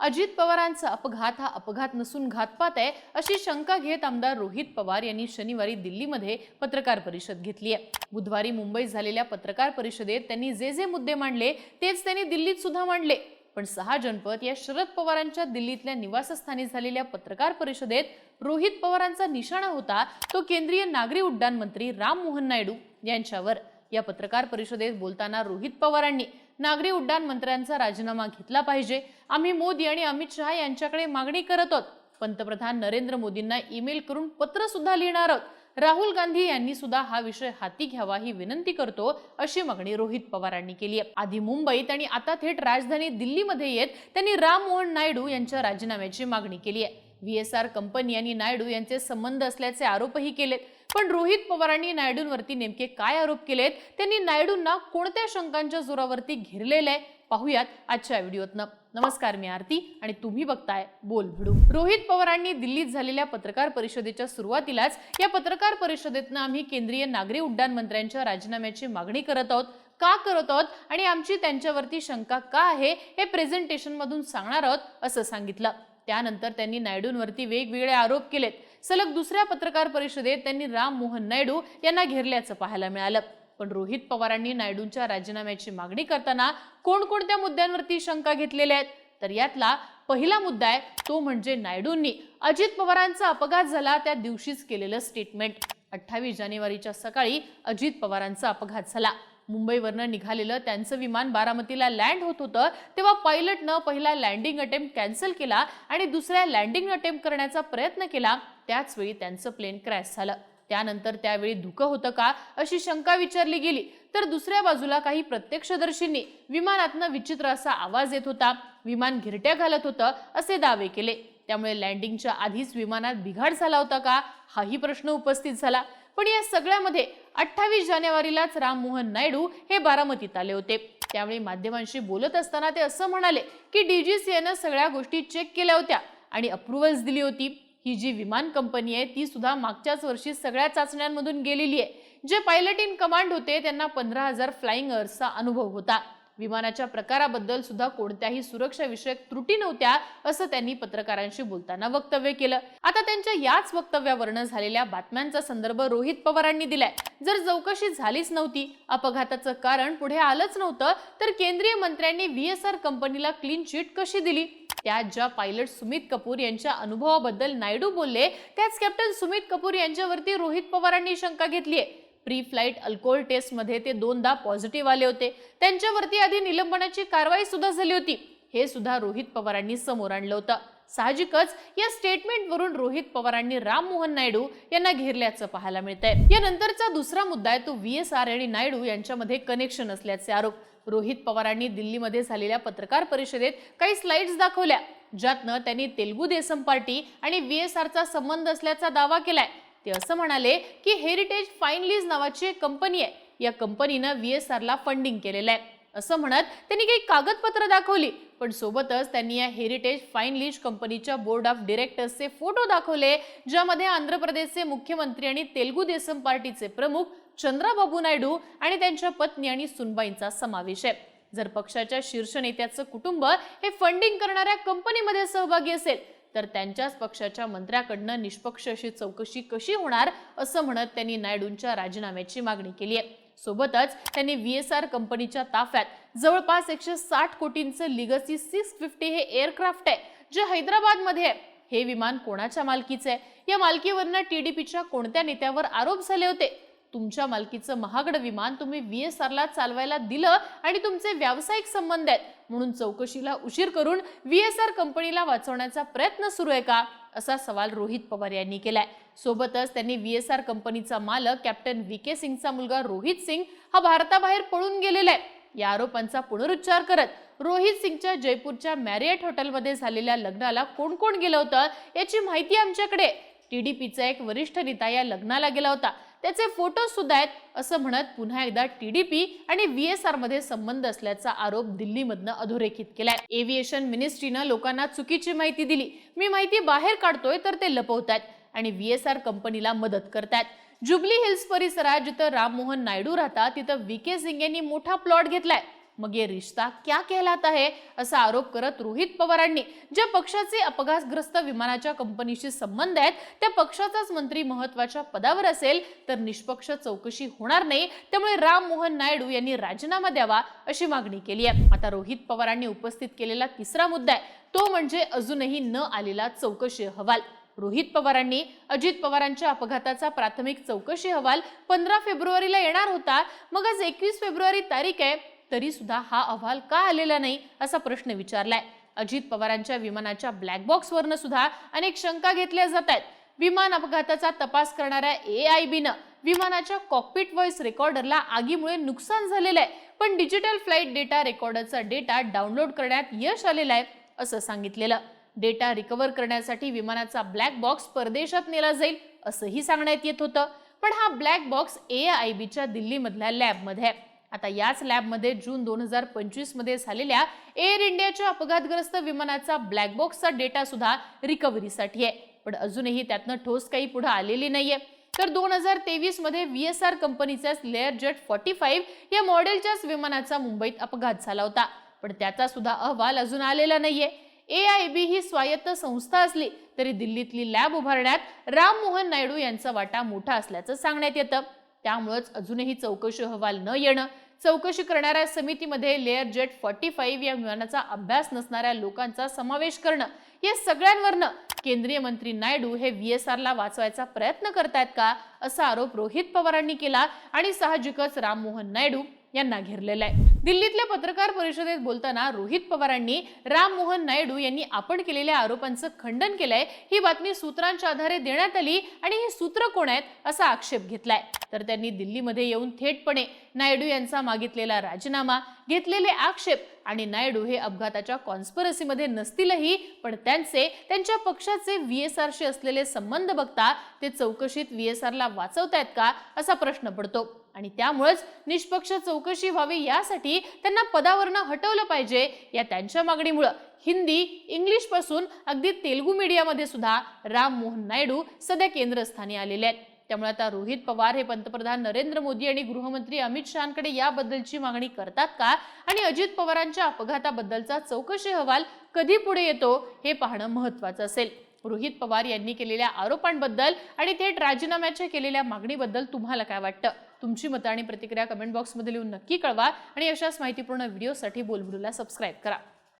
अजित पवारांचा अपघात हा अपघात नसून घातपात आहे अशी शंका घेत आमदार रोहित पवार यांनी शनिवारी दिल्लीमध्ये पत्रकार परिषद घेतली आहे। बुधवारी मुंबईत झालेल्या पत्रकार परिषदेत त्यांनी जे मुद्दे मांडले तेच त्यांनी दिल्लीत सुद्धा मांडले। पण 6 जनपद या शरद पवारांच्या दिल्लीतल्या निवासस्थानी झालेल्या पत्रकार परिषदेत रोहित पवारांचा निशाणा होता तो केंद्रीय नागरी उड्डाण मंत्री राम मोहन नायडू यांच्यावर। या पत्रकार परिषदेत बोलताना रोहित पवारांनी नागरी उड्डाण मंत्र्यांचा राजीनामा घेतला पाहिजे, आम्ही मोदी आणि अमित शहा यांच्याकडे मागणी करत आहोत, पंतप्रधान नरेंद्र मोदींना ईमेल करून पत्र सुद्धा लिहिणार आहोत, राहुल गांधी यांनी सुद्धा हा विषय हाती घ्यावा ही विनंती करतो अशी मागणी रोहित पवारांनी केली आहे। आधी मुंबईत आणि आता थेट राजधानी दिल्लीमध्ये येत त्यांनी राम मोहन नायडू यांच्या राजीनाम्याची मागणी केली आहे। VSR कंपनी आणि नायडू यांचे संबंध असल्याचे आरोपही केलेत। पण रोहित पवारांनी नायडूंवरती नेमके काय आरोप केलेत, त्यांनी नायडूंना कोणत्या शंकांच्या जोरावरती घेरलेले आहे पाहूयात आजच्या व्हिडिओतनं। नमस्कार, मी आरती आणि तुम्ही बघताय बोल भिडू। रोहित पवारांनी दिल्लीत झालेल्या पत्रकार परिषदेच्या सुरुवातीलाच या पत्रकार परिषदेतनं आम्ही केंद्रीय नागरी उड्डाण मंत्र्यांच्या राजीनाम्याची मागणी करत आहोत, का करत आहोत आणि आमची त्यांच्यावरती शंका का आहे हे प्रेझेंटेशन मधून सांगणार आहोत असं सांगितलं। त्यानंतर त्यांनी नायडूंवरती वेगवेगळे आरोप केलेत। सलग दुसऱ्या पत्रकार परिषदेत त्यांनी राम मोहन नायडू यांना घेरल्याचं पाहायला मिळालं। पण रोहित पवारांनी नायडूंच्या राजीनाम्याची मागणी करताना कोणकोणत्या मुद्द्यांवरती शंका घेतलेल्या आहेत, तर यातला पहिला मुद्दा आहे तो म्हणजे नायडूंनी अजित पवारांचा अपघात झाला त्या दिवशीच केलेलं स्टेटमेंट। 28 जानेवारीच्या सकाळी अजित पवारांचा अपघात झाला। मुंबईवरनं निघालेलं त्यांचं विमान बारामतीला लँड होत होतं तेव्हा पायलटनं पहिला लँडिंग अटेम्प्ट कॅन्सल केला आणि दुसऱ्या लँडिंग अटेम्प्ट करण्याचा प्रयत्न केला, त्याच वेळी त्यांचं प्लेन क्रॅश झालं। त्यानंतर त्यावेळी धुकं होतं का अशी शंका विचारली गेली, तर दुसऱ्या बाजूला काही प्रत्यक्षदर्शींनी विमानातनं विचित्र असा आवाज येत होता, विमान घिरट्या घालत होतं असे दावे केले। त्यामुळे लँडिंगच्या आधीच विमानात बिघाड झाला होता का हाही प्रश्न उपस्थित झाला। पण या सगळ्यामध्ये 28 जानेवारीलाच राम मोहन नायडू हे बारामतीत आले होते। त्यावेळी माध्यमांशी बोलत असताना ते असं म्हणाले की DGCAनं सगळ्या गोष्टी चेक केल्या होत्या आणि अप्रूव्हल्स दिली होती। ही जी विमान कंपनी आहे ती सुद्धा मागच्याच वर्षी सगळ्या चाचण्यांमधून गेलेली आहे। जे पायलट इन कमांड होते त्यांना 15,000 फ्लाइंग अवर्सचा अनुभव होता। विमानाच्या प्रकाराबद्दल सुद्धा कोणत्याही सुरक्षा विषयक त्रुटी नव्हत्या असं त्यांनी पत्रकारांशी बोलताना वक्तव्य केलं। आता त्यांच्या याच वक्तव्यावरनं झालेल्या बातम्यांचा संदर्भ रोहित पवारांनी दिलाय। जर चौकशी झालीच नव्हती, अपघाताचं कारण पुढे आलंच नव्हतं, तर केंद्रीय मंत्र्यांनी VSR कंपनीला क्लीन चिट कशी दिली? त्यात ज्या पायलट सुमित कपूर यांच्या अनुभवाबद्दल नायडू बोलले त्याच कॅप्टन सुमित कपूर यांच्यावरती रोहित पवारांनी शंका घेतली आहे। प्री फ्लाइट अल्कोहोल टेस्ट मध्ये ते 2दा पॉझिटिव्ह आले होते, त्यांच्यावरती आधी निलंबनाची कारवाई सुद्धा झाली होती, हे सुद्धा रोहित पवारांनी समोर आणलं होतं। साहजिकच या स्टेटमेंटवरून रोहित पवारांनी राम मोहन नायडू यांना घेरल्याचं पाहायला मिळतंय। यानंतरचा दुसरा मुद्दा आहे तो VSR आणि नायडू यांच्यामध्ये कनेक्शन असल्याचे आरोप। रोहित पवारांनी दिल्लीमध्ये झालेल्या पत्रकार परिषदेत काही स्लाइड्स दाखवल्या ज्यातनं त्यांनी तेलुगू देसम पार्टी आणि VSRचा संबंध असल्याचा दावा केलाय। ते असं म्हणाले की हेरिटेज फाईन लीज नावाची एक कंपनी आहे, या कंपनीनं VSRला फंडिंग केलेलं आहे असं म्हणत त्यांनी काही कागदपत्र दाखवली। पण सोबतच त्यांनी या हेरिटेज फाईन लीज कंपनीच्या बोर्ड ऑफ डायरेक्टर्सचे फोटो दाखवले ज्यामध्ये आंध्र प्रदेशचे मुख्यमंत्री आणि तेलुगू देसम पार्टीचे प्रमुख चंद्राबाबू नायडू आणि त्यांच्या पत्नी आणि सुनबाईंचा समावेश आहे। जर पक्षाच्या शीर्ष नेत्याचं कुटुंब हे फंडिंग करणाऱ्या कंपनीमध्ये सहभागी असेल तर त्यांच्याच पक्षाच्या मंत्र्याकडनं निष्पक्ष अशी चौकशी कशी होणार असं म्हणत त्यांनी नायडूंच्या राजीनाम्याची मागणी केली आहे। सोबतच त्यांनी VSR कंपनीच्या ताफ्यात जवळपास 160 कोटींचं लिगसी 650 हे एअरक्राफ्ट आहे जे हैदराबाद मध्ये आहे। हे विमान कोणाच्या मालकीचे आहे? या मालकीवरनं TDPच्या कोणत्या नेत्यावर आरोप झाले होते? तुमच्या मालकीचं महागडं विमान तुम्ही VSRला चालवायला दिलं आणि तुमचे व्यावसायिक संबंध आहेत म्हणून चौकशीला उशीर करून VSR कंपनीला वाचवण्याचा प्रयत्न सुरू आहे का असा सवाल रोहित पवार यांनी केलाय। सोबतच त्यांनी VSR कंपनीचा मालक कॅप्टन VK सिंगचा मुलगा रोहित सिंग हा भारताबाहेर पळून गेलेला आहे या आरोपांचा पुनरुच्चार करत रोहित सिंगच्या जयपूरच्या मॅरियट हॉटेलमध्ये झालेल्या लग्नाला कोण कोण गेलं होतं याची माहिती आमच्याकडे। TDPचा एक वरिष्ठ नेता या लग्नाला गेला होता, त्याचे फोटो सुद्धा आहेत असं म्हणत पुन्हा एकदा TDP आणि VSR मध्ये संबंध असल्याचा आरोप दिल्लीमधनं अधोरेखित केलाय। एव्हिएशन मिनिस्ट्रीनं लोकांना चुकीची माहिती दिली, मी माहिती बाहेर काढतोय तर ते लपवतात आणि VSR कंपनीला मदत करतात। जुबली हिल्स परिसरात जिथं राम मोहन नायडू राहतात तिथं VK सिंग यांनी मोठा प्लॉट घेतलाय। मग ये रिश्ता क्या कहलाता है असा आरोप करत रोहित पवारांनी ज्या पक्षाचे अपघातग्रस्त विमानाच्या कंपनीशी संबंध आहेत त्या पक्षाचाच मंत्री महत्त्वाच्या पदावर असेल तर निष्पक्ष चौकशी होणार नाही, त्यामुळे राम मोहन नायडू यांनी राजीनामा द्यावा अशी मागणी केली आहे। आता रोहित पवारांनी उपस्थित केलेला तिसरा मुद्दा आहे तो म्हणजे अजूनही न आलेला चौकशी अहवाल। रोहित पवारांनी अजित पवारांच्या अपघाताचा प्राथमिक चौकशी अहवाल 15 फेब्रुवारीला येणार होता, मग आज 21 फेब्रुवारी तारीख आहे तरी सुद्धा हा अहवाल का आलेला नाही असा प्रश्न विचारलाय। अजित पवारांच्या विमानाच्या ब्लॅक बॉक्स वरनं सुद्धा अनेक शंका घेतल्या जात आहेत। विमान अपघाताचा तपास करणाऱ्या AIBनं विमानाच्या कॉकपिट व्हॉइस रेकॉर्डरला आगीमुळे नुकसान झालेलं आहे, पण डिजिटल फ्लाइट डेटा रेकॉर्डरचा डेटा डाउनलोड करण्यात यश आलेलं आहे असं सांगितलेलं। डेटा रिकव्हर करण्यासाठी विमानाचा ब्लॅक बॉक्स परदेशात नेला जाईल असंही सांगण्यात येत होतं, पण हा ब्लॅक बॉक्स AIBच्या दिल्लीमधल्या लॅबमध्ये आहे। आता याच लॅबमध्ये जून 2025 मध्ये झालेल्या एअर इंडियाच्या अपघातग्रस्त विमानाचा ब्लॅक बॉक्सचा डेटा सुद्धा रिकव्हरीसाठी आहे, पण अजूनही त्यातनं ठोस काही पुढे आलेली नाहीये। तर 2023 मध्ये VSR कंपनीचा लेअर जेट 45 या मॉडेलच्याच विमानाचा मुंबईत अपघात झाला होता, पण त्याचा सुद्धा अहवाल अजून आलेला नाहीये। AIB ही स्वायत्त संस्था असली तरी दिल्लीतली लॅब उभारण्यात राम मोहन नायडू यांचा वाटा मोठा असल्याचं सांगण्यात येतं, त्यामुळेच अजूनही चौकशी अहवाल न येणं, चौकशी करणाऱ्या समितीमध्ये लेअर जेट 45 या विमानाचा अभ्यास नसणाऱ्या लोकांचा समावेश करणं या सगळ्यांवरनं केंद्रीय मंत्री नायडू हे VSRला वाचवायचा प्रयत्न करतायत का असा आरोप रोहित पवारांनी केला आणि साहजिकच राम मोहन नायडू यांना घेरलेला आहे। दिल्लीतल्या पत्रकार परिषदेत बोलताना रोहित पवारांनी राम मोहन नायडू यांनी आपण केलेल्या आरोपांचं खंडन केलंय, ही बातमी सूत्रांच्या आधारे देण्यात आली आणि ही सूत्र कोण आहेत असा आक्षेप घेतलाय। तर त्यांनी दिल्लीमध्ये येऊन थेटपणे नायडू यांचा मागितलेला राजीनामा, घेतलेले आक्षेप आणि नायडू हे अपघाताच्या कॉन्स्पिरसीमध्ये नसतीलही, पण त्यांच्या पक्षाचे VSRशी असलेले संबंध बघता ते चौकशीत VSRला वाचवतायत का असा प्रश्न पडतो आणि त्यामुळेच निष्पक्ष चौकशी व्हावी यासाठी त्यांना पदावरनं हटवलं पाहिजे या त्यांच्या मागणीमुळे हिंदी, इंग्लिश पासून अगदी तेलुगू मीडियामध्ये सुद्धा राम मोहन नायडू सध्या केंद्रस्थानी आलेले आहेत। त्यामुळे आता रोहित पवार हे पंतप्रधान नरेंद्र मोदी आणि गृहमंत्री अमित शहांकडे याबद्दलची मागणी करतात का आणि अजित पवारांच्या अपघाताबद्दलचा चौकशी अहवाल कधी पुढे येतो हे पाहणं महत्त्वाचं असेल। रोहित पवार यांनी केलेल्या आरोपांबद्दल आणि थेट राजीनाम्याच्या केलेल्या मागणीबद्दल तुम्हाला काय वाटतं? तुमची मतं आणि प्रतिक्रिया कमेंट बॉक्समध्ये लिहून नक्की कळवा आणि अशाच माहितीपूर्ण व्हिडिओसाठी बोलबिडूला सबस्क्राईब करा।